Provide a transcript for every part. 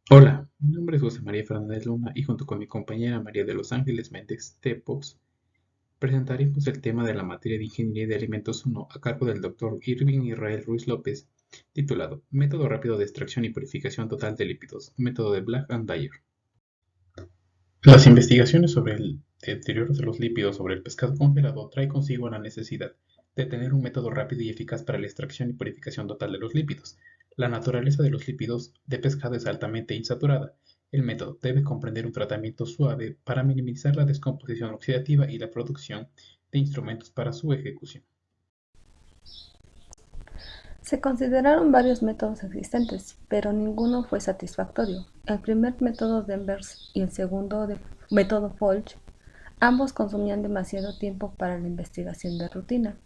Hola, mi nombre es José María Fernández Luna y junto con mi compañera María de los Ángeles Méndez Tepox presentaremos el tema de la materia de Ingeniería de Alimentos 1 a cargo del Dr. Irving Israel Ruiz López, titulado Método rápido de extracción y purificación total de lípidos, método de Black and Dyer. Las investigaciones sobre el deterioro de los lípidos sobre el pescado congelado trae consigo la necesidad de tener un método rápido y eficaz para la extracción y purificación total de los lípidos. La naturaleza de los lípidos de pescado es altamente insaturada. El método debe comprender un tratamiento suave para minimizar la descomposición oxidativa y la producción de instrumentos para su ejecución. Se consideraron varios métodos existentes, pero ninguno fue satisfactorio. El primer método Denvers y el segundo método Folch, ambos consumían demasiado tiempo para la investigación de rutina.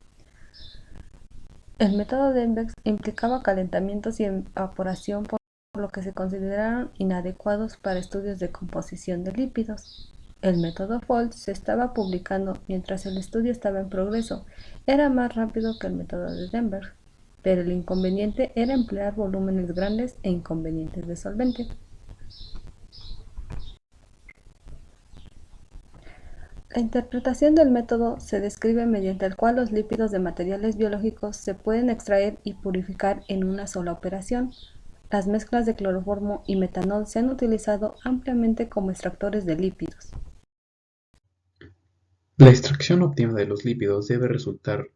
El método Denvers implicaba calentamientos y evaporación, por lo que se consideraron inadecuados para estudios de composición de lípidos. El método Folch se estaba publicando mientras el estudio estaba en progreso. Era más rápido que el método de Denver, pero el inconveniente era emplear volúmenes grandes e inconvenientes de solvente. La interpretación del método se describe mediante el cual los lípidos de materiales biológicos se pueden extraer y purificar en una sola operación. Las mezclas de cloroformo y metanol se han utilizado ampliamente como extractores de lípidos. La extracción óptima de los lípidos debe resultar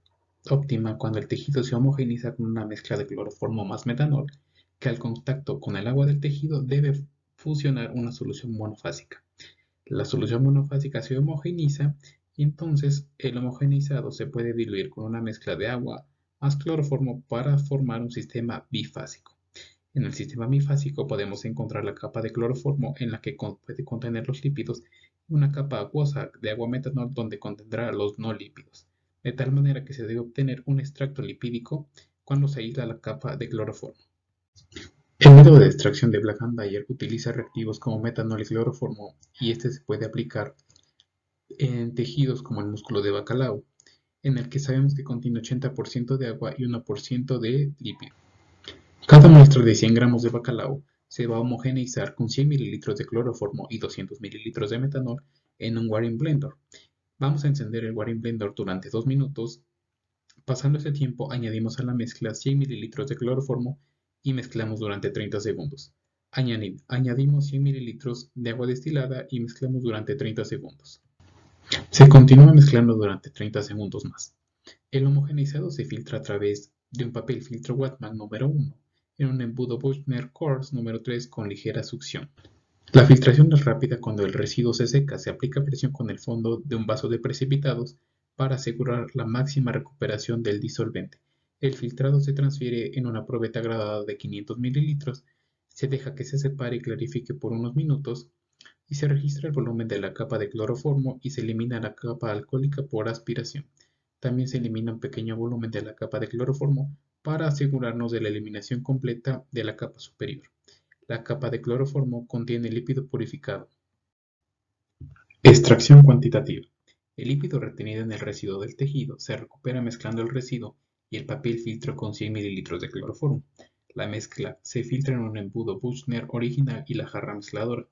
óptima cuando el tejido se homogeneiza con una mezcla de cloroformo más metanol, que al contacto con el agua del tejido debe fusionar una solución monofásica. La solución monofásica se homogeneiza y entonces el homogeneizado se puede diluir con una mezcla de agua más cloroformo para formar un sistema bifásico. En el sistema bifásico podemos encontrar la capa de cloroformo en la que puede contener los lípidos y una capa acuosa de agua metanol donde contendrá los no lípidos, de tal manera que se debe obtener un extracto lipídico cuando se aísla la capa de cloroformo. El método de extracción de Black and Decker utiliza reactivos como metanol y cloroformo y este se puede aplicar en tejidos como el músculo de bacalao, en el que sabemos que contiene 80% de agua y 1% de lípido. Cada muestra de 100 gramos de bacalao se va a homogeneizar con 100 mililitros de cloroformo y 200 mililitros de metanol en un Waring Blender. Vamos a encender el Waring Blender durante 2 minutos. Pasando ese tiempo, añadimos a la mezcla 100 mililitros de cloroformo y mezclamos durante 30 segundos. Añadimos 100 mililitros de agua destilada y mezclamos durante 30 segundos. Se continúa mezclando durante 30 segundos más. El homogeneizado se filtra a través de un papel filtro Whatman número 1 en un embudo Buchner Kors número 3 con ligera succión. La filtración es rápida cuando el residuo se seca. Se aplica presión con el fondo de un vaso de precipitados para asegurar la máxima recuperación del disolvente. El filtrado se transfiere en una probeta gradada de 500 mililitros, se deja que se separe y clarifique por unos minutos y se registra el volumen de la capa de cloroformo y se elimina la capa alcohólica por aspiración. También se elimina un pequeño volumen de la capa de cloroformo para asegurarnos de la eliminación completa de la capa superior. La capa de cloroformo contiene lípido purificado. Extracción cuantitativa. El lípido retenido en el residuo del tejido se recupera mezclando el residuo y el papel filtro con 100 mililitros de cloroformo. La mezcla se filtra en un embudo Buchner original y la jarra mezcladora.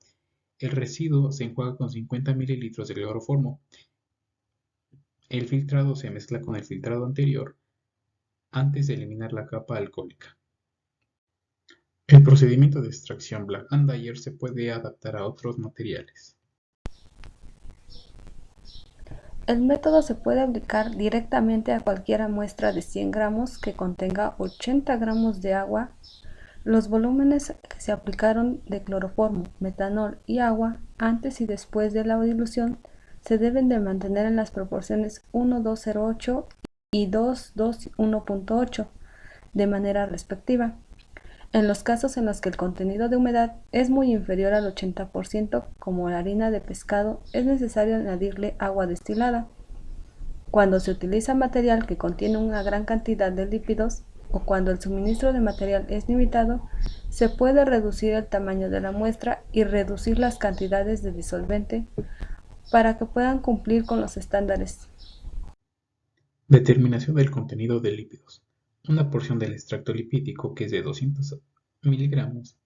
El residuo se enjuaga con 50 mililitros de cloroformo. El filtrado se mezcla con el filtrado anterior antes de eliminar la capa alcohólica. El procedimiento de extracción Black and Decker se puede adaptar a otros materiales. El método se puede aplicar directamente a cualquier muestra de 100 gramos que contenga 80 gramos de agua. Los volúmenes que se aplicaron de cloroformo, metanol y agua antes y después de la dilución se deben de mantener en las proporciones 1:2:0:8 y 2:2:1.8 de manera respectiva. En los casos en los que el contenido de humedad es muy inferior al 80%, como la harina de pescado, es necesario añadirle agua destilada. Cuando se utiliza material que contiene una gran cantidad de lípidos o cuando el suministro de material es limitado, se puede reducir el tamaño de la muestra y reducir las cantidades de disolvente para que puedan cumplir con los estándares. Determinación del contenido de lípidos. Una porción del extracto lipídico, que es de 200 miligramos,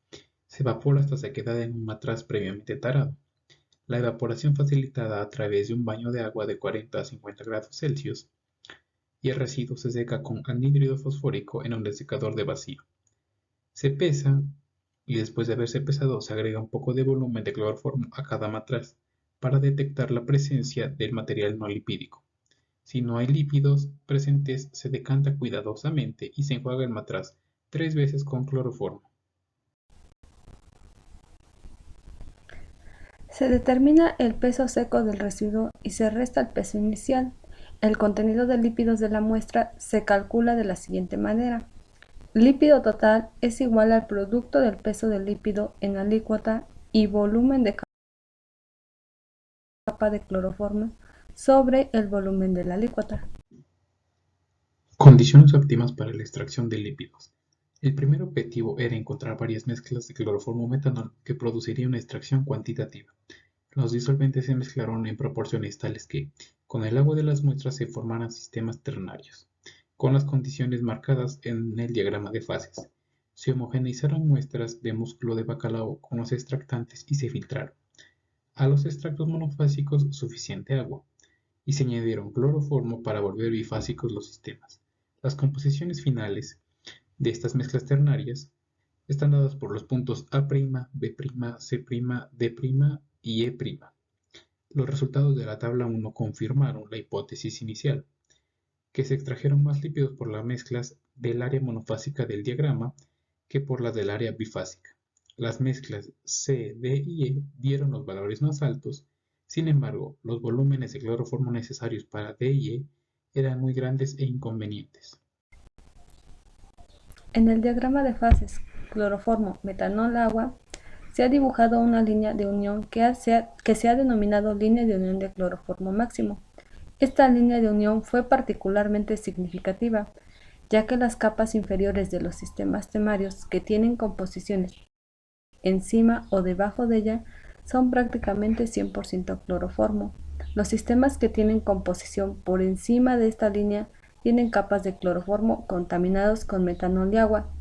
Se evapora hasta se queda en un matraz previamente tarado. La evaporación facilitada a través de un baño de agua de 40 a 50 grados Celsius y el residuo se seca con anhídrido fosfórico en un desecador de vacío. Se pesa y después de haberse pesado se agrega un poco de volumen de cloroformo a cada matraz para detectar la presencia del material no lipídico. Si no hay lípidos presentes, se decanta cuidadosamente y se enjuaga el matraz 3 veces con cloroformo. Se determina el peso seco del residuo y se resta el peso inicial. El contenido de lípidos de la muestra se calcula de la siguiente manera. Lípido total es igual al producto del peso del lípido en alícuota y volumen de capa de cloroformo sobre el volumen de la alícuota. Condiciones óptimas para la extracción de lípidos. El primer objetivo era encontrar varias mezclas de cloroformo metanol que producirían una extracción cuantitativa. Los disolventes se mezclaron en proporciones tales que, con el agua de las muestras se formaran sistemas ternarios, con las condiciones marcadas en el diagrama de fases. Se homogeneizaron muestras de músculo de bacalao con los extractantes y se filtraron. A los extractos monofásicos suficiente agua, y se añadieron cloroformo para volver bifásicos los sistemas. Las composiciones finales de estas mezclas ternarias están dadas por los puntos A', B', C', D' y E'. Los resultados de la tabla 1 confirmaron la hipótesis inicial, que se extrajeron más lípidos por las mezclas del área monofásica del diagrama que por las del área bifásica. Las mezclas C, D y E dieron los valores más altos, sin embargo, los volúmenes de cloroformo necesarios para D y E eran muy grandes e inconvenientes. En el diagrama de fases cloroformo, metanol, agua, se ha dibujado una línea de unión que se ha denominado línea de unión de cloroformo máximo. Esta línea de unión fue particularmente significativa, ya que las capas inferiores de los sistemas temarios que tienen composiciones encima o debajo de ella son prácticamente 100% cloroformo. Los sistemas que tienen composición por encima de esta línea tienen capas de cloroformo contaminados con metanol y agua.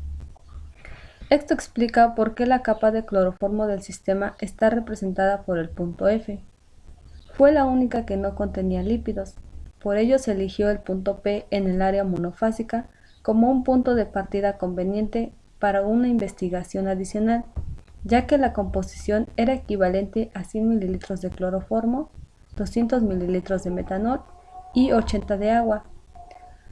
Esto explica por qué la capa de cloroformo del sistema está representada por el punto F. Fue la única que no contenía lípidos, por ello se eligió el punto P en el área monofásica como un punto de partida conveniente para una investigación adicional, ya que la composición era equivalente a 100 ml de cloroformo, 200 ml de metanol y 80 de agua.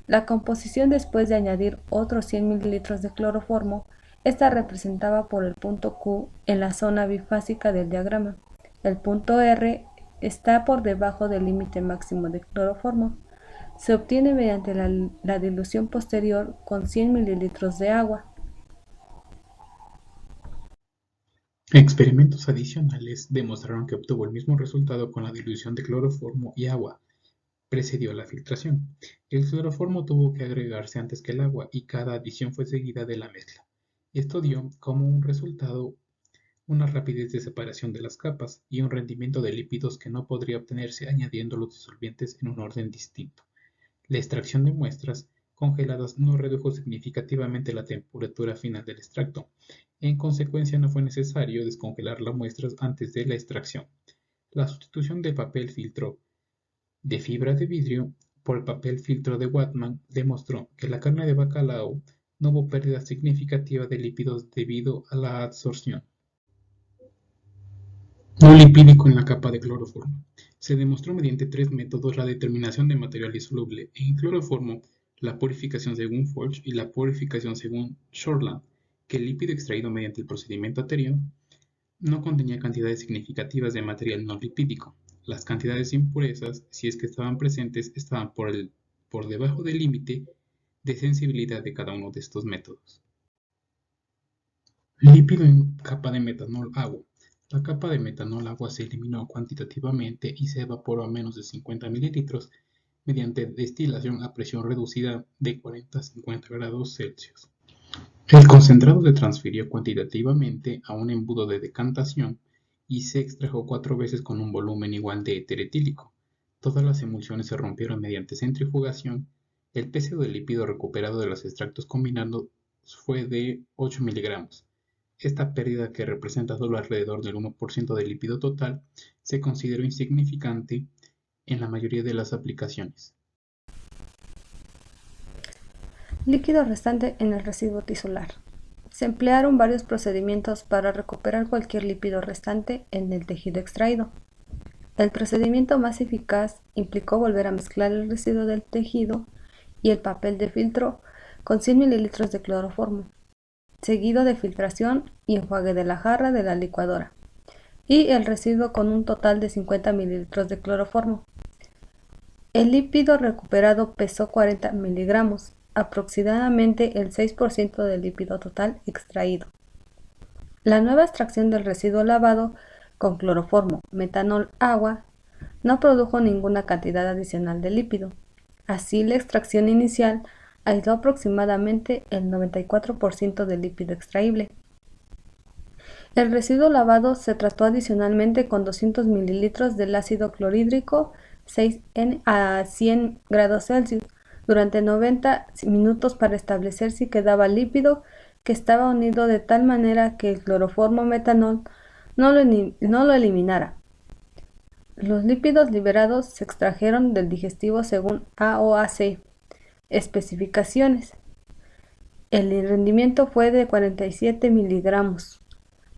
La composición después de añadir otros 100 ml de cloroformo está representada por el punto Q en la zona bifásica del diagrama. El punto R está por debajo del límite máximo de cloroformo. Se obtiene mediante la dilución posterior con 100 ml de agua. Experimentos adicionales demostraron que obtuvo el mismo resultado con la dilución de cloroformo y agua. Precedió la filtración. El cloroformo tuvo que agregarse antes que el agua y cada adición fue seguida de la mezcla. Esto dio como un resultado una rapidez de separación de las capas y un rendimiento de lípidos que no podría obtenerse añadiendo los disolventes en un orden distinto. La extracción de muestras congeladas no redujo significativamente la temperatura final del extracto. En consecuencia, no fue necesario descongelar las muestras antes de la extracción. La sustitución del papel filtro de fibra de vidrio por el papel filtro de Whatman demostró que la carne de bacalao no hubo pérdida significativa de lípidos debido a la adsorción no lipídico en la capa de cloroformo. Se demostró mediante 3 métodos la determinación de material insoluble en cloroformo, la purificación según Folch y la purificación según Shortland, que el lípido extraído mediante el procedimiento anterior no contenía cantidades significativas de material no lipídico. Las cantidades de impurezas, si es que estaban presentes, estaban por debajo del límite de sensibilidad de cada uno de estos métodos. Lípido en capa de metanol agua. La capa de metanol agua se eliminó cuantitativamente y se evaporó a menos de 50 ml mediante destilación a presión reducida de 40 a 50 grados Celsius. El concentrado se transfirió cuantitativamente a un embudo de decantación y se extrajo 4 veces con un volumen igual de éter etílico. Todas las emulsiones se rompieron mediante centrifugación. El peso del lípido recuperado de los extractos combinados fue de 8 miligramos. Esta pérdida, que representa solo alrededor del 1% del lípido total, se consideró insignificante en la mayoría de las aplicaciones. Líquido restante en el residuo tisular. Se emplearon varios procedimientos para recuperar cualquier lípido restante en el tejido extraído. El procedimiento más eficaz implicó volver a mezclar el residuo del tejido y el papel de filtro con 100 ml de cloroformo, seguido de filtración y enjuague de la jarra de la licuadora, y el residuo con un total de 50 ml de cloroformo. El lípido recuperado pesó 40 miligramos, aproximadamente el 6% del lípido total extraído. La nueva extracción del residuo lavado con cloroformo, metanol, agua, no produjo ninguna cantidad adicional de lípido. Así, la extracción inicial aisló aproximadamente el 94% del lípido extraíble. El residuo lavado se trató adicionalmente con 200 ml del ácido clorhídrico 6N a 100 grados Celsius durante 90 minutos para establecer si quedaba lípido que estaba unido de tal manera que el cloroformo metanol no lo eliminara. Los lípidos liberados se extrajeron del digestivo según AOAC especificaciones. El rendimiento fue de 47 miligramos.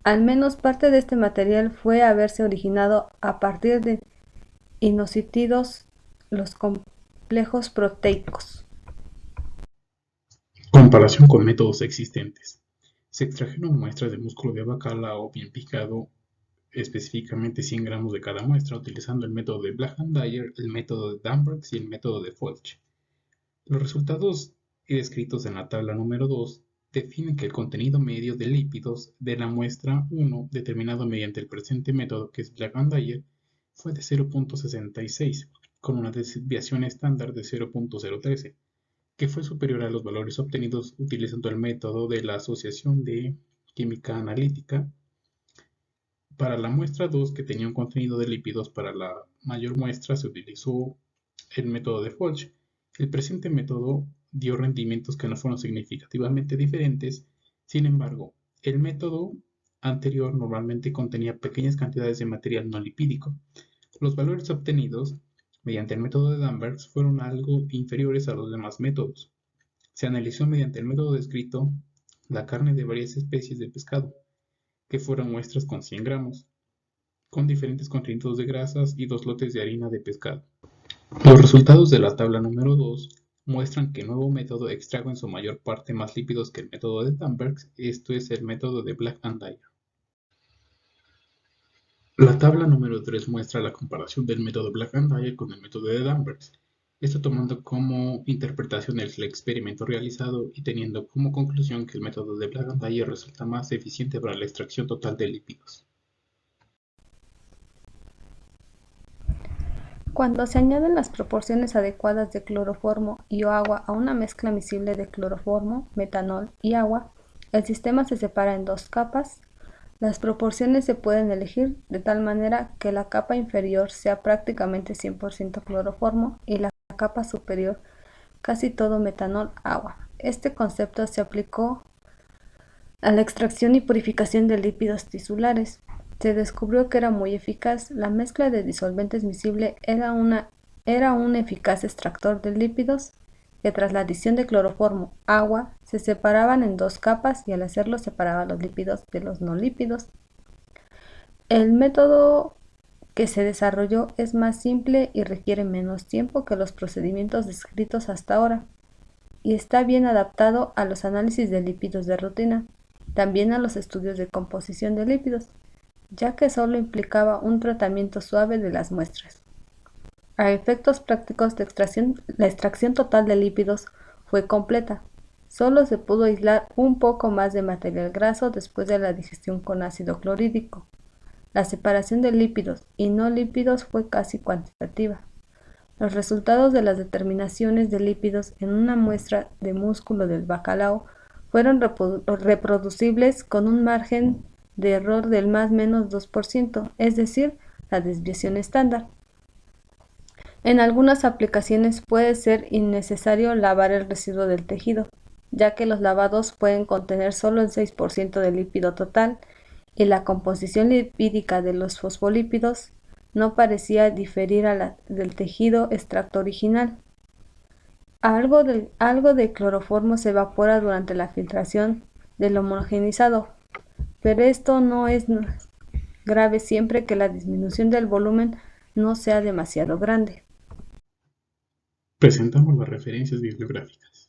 Al menos parte de este material fue haberse originado a partir de inositidos, los complejos proteicos. Comparación con métodos existentes. Se extrajeron muestras de músculo de bacalao bien picado, específicamente 100 gramos de cada muestra, utilizando el método de Black and Dyer, el método de Dambergs y el método de Folch. Los resultados descritos en la tabla número 2 definen que el contenido medio de lípidos de la muestra 1, determinado mediante el presente método, que es Black and Dyer, fue de 0.66, con una desviación estándar de 0.013, que fue superior a los valores obtenidos utilizando el método de la asociación de química analítica. Para la muestra 2, que tenía un contenido de lípidos para la mayor muestra, se utilizó el método de Folch. El presente método dio rendimientos que no fueron significativamente diferentes. Sin embargo, el método anterior normalmente contenía pequeñas cantidades de material no lipídico. Los valores obtenidos mediante el método de Dambergs fueron algo inferiores a los demás métodos. Se analizó mediante el método descrito la carne de varias especies de pescado, que fueron muestras con 100 gramos, con diferentes contenidos de grasas y 2 lotes de harina de pescado. Los resultados de la tabla número 2 muestran que el nuevo método extrajo en su mayor parte más lípidos que el método de Dambergs, esto es el método de Black and Dyer. La tabla número 3 muestra la comparación del método Black and Dyer con el método de Dambergs, esto tomando como interpretación el experimento realizado y teniendo como conclusión que el método de Black and Dyer resulta más eficiente para la extracción total de lípidos. Cuando se añaden las proporciones adecuadas de cloroformo y o agua a una mezcla miscible de cloroformo, metanol y agua, el sistema se separa en dos capas. Las proporciones se pueden elegir de tal manera que la capa inferior sea prácticamente 100% cloroformo y la capa superior casi todo metanol-agua. Este concepto se aplicó a la extracción y purificación de lípidos tisulares. Se descubrió que era muy eficaz. La mezcla de disolventes miscible era un eficaz extractor de lípidos que tras la adición de cloroformo, agua, se separaban en dos capas y al hacerlo separaba los lípidos de los no lípidos. El método que se desarrolló es más simple y requiere menos tiempo que los procedimientos descritos hasta ahora y está bien adaptado a los análisis de lípidos de rutina, también a los estudios de composición de lípidos, ya que solo implicaba un tratamiento suave de las muestras. A efectos prácticos de extracción, la extracción total de lípidos fue completa. Solo se pudo aislar un poco más de material graso después de la digestión con ácido clorhídrico. La separación de lípidos y no lípidos fue casi cuantitativa. Los resultados de las determinaciones de lípidos en una muestra de músculo del bacalao fueron reproducibles con un margen de error del más menos 2%, es decir, la desviación estándar. En algunas aplicaciones puede ser innecesario lavar el residuo del tejido. ya que los lavados pueden contener solo el 6% del lípido total y la composición lipídica de los fosfolípidos no parecía diferir a la del tejido extracto original. Algo de cloroformo se evapora durante la filtración del homogeneizado, pero esto no es grave siempre que la disminución del volumen no sea demasiado grande. Presentamos las referencias bibliográficas.